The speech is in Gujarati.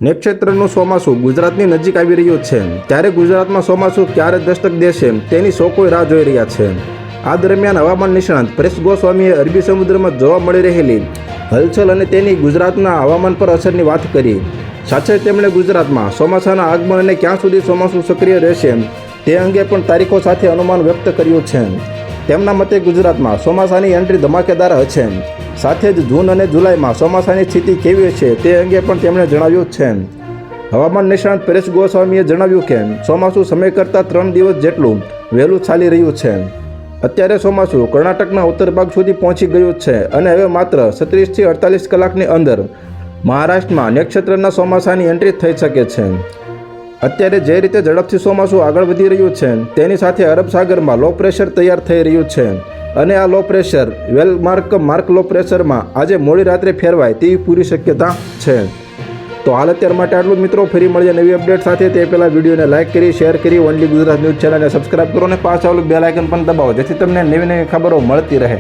નક્ષત્રનું ચોમાસું ગુજરાતની નજીક આવી રહ્યું છે, ત્યારે ગુજરાતમાં ચોમાસું ક્યારે દસ્તક દેશે તેની સૌ કોઈ રાહ જોઈ રહ્યા છે. આ દરમિયાન હવામાન નિષ્ણાંત પરેશ ગોસ્વામીએ અરબી સમુદ્રમાં જોવા મળી રહેલી હલચલ અને તેની ગુજરાતના હવામાન પર અસરની વાત કરી. સાથે તેમણે ગુજરાતમાં ચોમાસાના આગમન અને ક્યાં સુધી ચોમાસું સક્રિય રહેશે તે અંગે પણ તારીખો સાથે અનુમાન વ્યક્ત કર્યું છે. તેમના મતે ગુજરાતમાં ચોમાસાની એન્ટ્રી ધમાકેદાર હશે. સાથે જ જૂન અને જુલાઈમાં ચોમાસાની સ્થિતિ કેવી છે તે અંગે પણ તેમણે જણાવ્યું છે. હવામાન નિષ્ણાંત પરેશ ગોસ્વામીએ જણાવ્યું કે ચોમાસું સમય કરતાં 3 દિવસ જેટલું વહેલું ચાલી રહ્યું છે. અત્યારે ચોમાસું કર્ણાટકના ઉત્તર ભાગ સુધી પહોંચી ગયું છે અને હવે માત્ર 36 થી 48 કલાકની અંદર મહારાષ્ટ્રમાં નક્ષત્રના ચોમાસાની એન્ટ્રી થઈ શકે છે. અત્યારે જે રીતે ઝડપથી ચોમાસું આગળ વધી રહ્યું છે તેની સાથે અરબ સાગરમાં લો પ્રેશર તૈયાર થઈ રહ્યું છે અને આ લો પ્રેશર માર્ક લો પ્રેશરમાં આજે મોડી રાત્રે ફેરવાય તેવી પૂરી શક્યતા છે. તો હાલ અત્યાર માટે આટલું મિત્રો. ફરી મળીએ નવી અપડેટ સાથે. તે પહેલાં વિડીયોને લાઇક કરી, શેર કરી, ઓનલી ગુજરાત ન્યૂઝ ચેનલને સબસ્ક્રાઇબ કરો અને પાછળ બેલ આઇકન પણ દબાવો, જેથી તમને નવી ખબરો મળતી રહે.